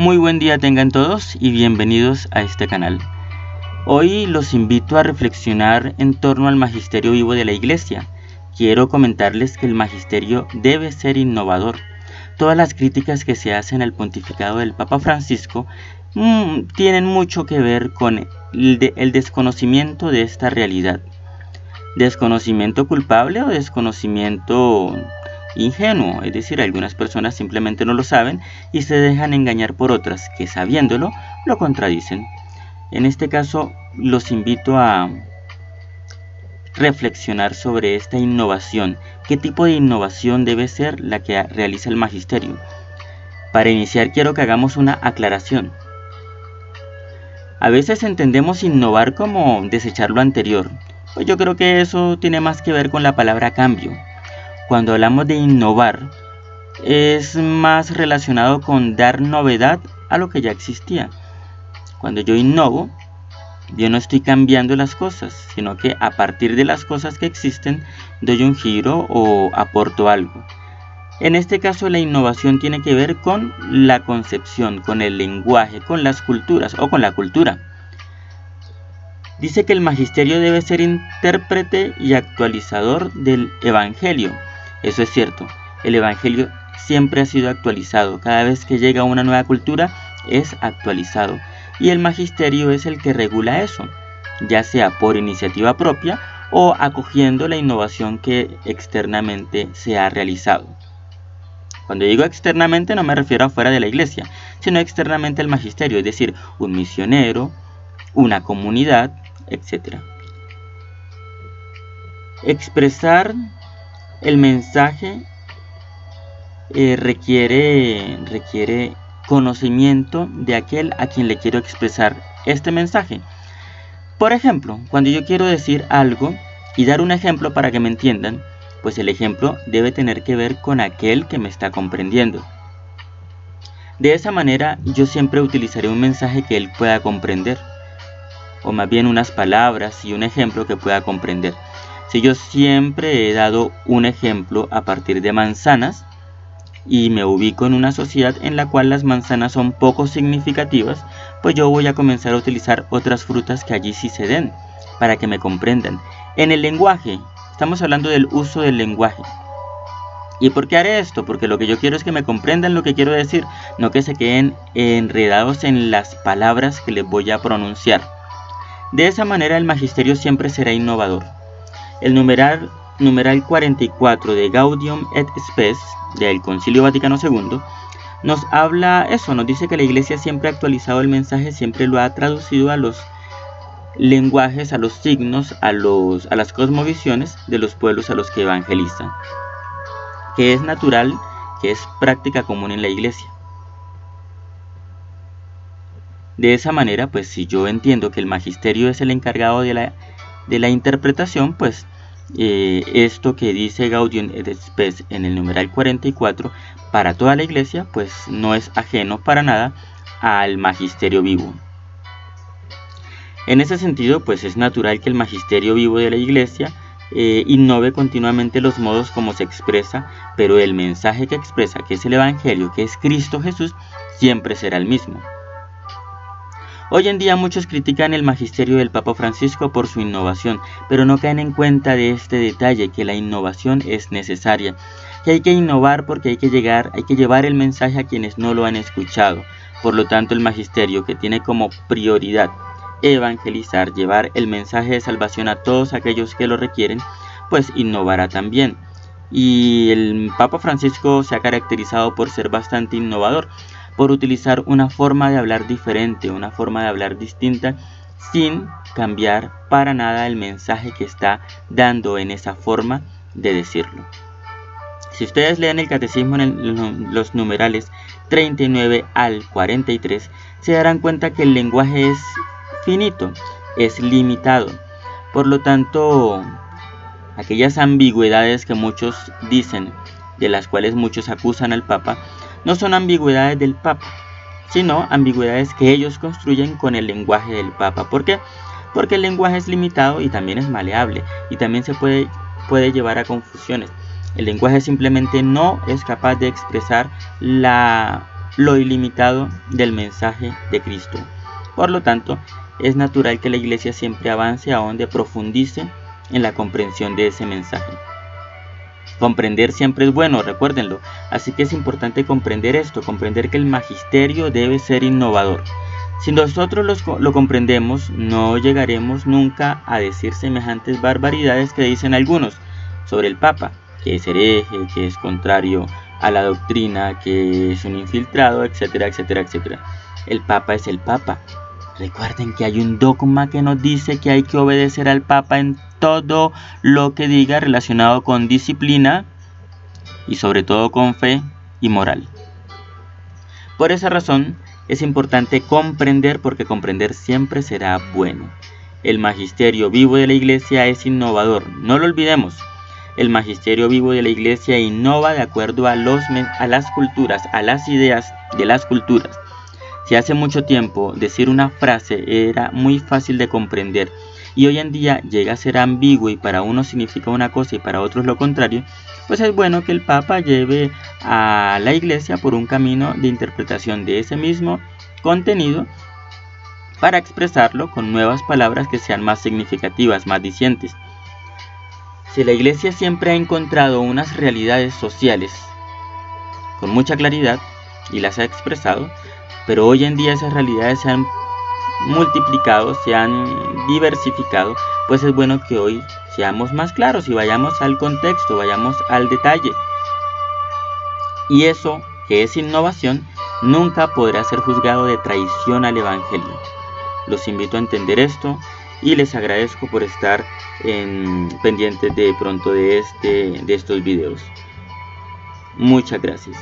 Muy buen día tengan todos y bienvenidos a este canal. Hoy los invito a reflexionar en torno al magisterio vivo de la Iglesia. Quiero comentarles que el magisterio debe ser innovador. Todas las críticas que se hacen al pontificado del Papa Francisco tienen mucho que ver con el desconocimiento de esta realidad. ¿Desconocimiento culpable o desconocimiento ingenuo? Es decir, algunas personas simplemente no lo saben y se dejan engañar por otras que, sabiéndolo, lo contradicen. En este caso, los invito a reflexionar sobre esta innovación. ¿Qué tipo de innovación debe ser la que realiza el magisterio? Para iniciar, quiero que hagamos una aclaración. A veces entendemos innovar como desechar lo anterior. Pues yo creo que eso tiene más que ver con la palabra cambio. Cuando hablamos de innovar, es más relacionado con dar novedad a lo que ya existía. Cuando yo innovo, yo no estoy cambiando las cosas, sino que a partir de las cosas que existen, doy un giro o aporto algo. En este caso, la innovación tiene que ver con la concepción, con el lenguaje, con las culturas o con la cultura. Dice que el magisterio debe ser intérprete y actualizador del Evangelio. Eso es cierto, el Evangelio siempre ha sido actualizado. Cada vez que llega una nueva cultura es actualizado. Y el magisterio es el que regula eso, ya sea por iniciativa propia o acogiendo la innovación que externamente se ha realizado. Cuando digo externamente no me refiero a fuera de la iglesia, sino externamente al magisterio, es decir, un misionero, una comunidad, etc. Expresar el mensaje requiere conocimiento de aquel a quien le quiero expresar este mensaje. Por ejemplo, cuando yo quiero decir algo y dar un ejemplo para que me entiendan, pues el ejemplo debe tener que ver con aquel que me está comprendiendo. De esa manera yo siempre utilizaré un mensaje que él pueda comprender, o más bien unas palabras y un ejemplo que pueda comprender. Si yo siempre he dado un ejemplo a partir de manzanas y me ubico en una sociedad en la cual las manzanas son poco significativas, pues yo voy a comenzar a utilizar otras frutas que allí sí se den, para que me comprendan. En el lenguaje, estamos hablando del uso del lenguaje. ¿Y por qué haré esto? Porque lo que yo quiero es que me comprendan lo que quiero decir, no que se queden enredados en las palabras que les voy a pronunciar. De esa manera el magisterio siempre será innovador. El numeral 44 de Gaudium et Spes del Concilio Vaticano II nos habla eso, nos dice que la Iglesia siempre ha actualizado el mensaje, siempre lo ha traducido a los lenguajes, a los signos, a las cosmovisiones de los pueblos a los que evangeliza, que es natural, que es práctica común en la Iglesia. De esa manera, pues si yo entiendo que el magisterio es el encargado de la interpretación, pues esto que dice Gaudium et Spes en el numeral 44 para toda la iglesia, pues no es ajeno para nada al magisterio vivo. En ese sentido, pues es natural que el magisterio vivo de la iglesia innove continuamente los modos como se expresa, pero el mensaje que expresa, que es el evangelio, que es Cristo Jesús, siempre será el mismo. Hoy en día muchos critican el magisterio del Papa Francisco por su innovación, pero no caen en cuenta de este detalle, que la innovación es necesaria, que hay que innovar porque hay que llevar el mensaje a quienes no lo han escuchado. Por lo tanto, el magisterio, que tiene como prioridad evangelizar, llevar el mensaje de salvación a todos aquellos que lo requieren, pues innovará también. Y el Papa Francisco se ha caracterizado por ser bastante innovador, por utilizar una forma de hablar diferente, una forma de hablar distinta, sin cambiar para nada el mensaje que está dando en esa forma de decirlo. Si ustedes leen el catecismo en los numerales 39 al 43, se darán cuenta que el lenguaje es finito, es limitado. Por lo tanto, aquellas ambigüedades que muchos dicen, de las cuales muchos acusan al Papa, no son ambigüedades del Papa, sino ambigüedades que ellos construyen con el lenguaje del Papa. ¿Por qué? Porque el lenguaje es limitado y también es maleable, y también se puede llevar a confusiones. El lenguaje simplemente no es capaz de expresar lo ilimitado del mensaje de Cristo. Por lo tanto, es natural que la Iglesia siempre avance a donde profundice en la comprensión de ese mensaje. Comprender siempre es bueno, recuérdenlo. Así que es importante comprender esto, comprender que el magisterio debe ser innovador. Si nosotros lo comprendemos, no llegaremos nunca a decir semejantes barbaridades que dicen algunos sobre el Papa, que es hereje, que es contrario a la doctrina, que es un infiltrado, etcétera, etcétera, etcétera. El Papa es el Papa. Recuerden que hay un dogma que nos dice que hay que obedecer al Papa en todo lo que diga relacionado con disciplina y sobre todo con fe y moral. Por esa razón es importante comprender, porque comprender siempre será bueno. El magisterio vivo de la Iglesia es innovador, no lo olvidemos. El magisterio vivo de la Iglesia innova de acuerdo a las culturas, a las ideas de las culturas. Si hace mucho tiempo decir una frase era muy fácil de comprender y hoy en día llega a ser ambiguo y para unos significa una cosa y para otros lo contrario, pues es bueno que el Papa lleve a la Iglesia por un camino de interpretación de ese mismo contenido para expresarlo con nuevas palabras que sean más significativas, más dicientes. Si la Iglesia siempre ha encontrado unas realidades sociales con mucha claridad y las ha expresado, pero hoy en día esas realidades se han multiplicado, se han diversificado, pues es bueno que hoy seamos más claros y vayamos al contexto, vayamos al detalle. Y eso, que es innovación, nunca podrá ser juzgado de traición al Evangelio. Los invito a entender esto y les agradezco por estar pendientes de pronto de estos videos. Muchas gracias.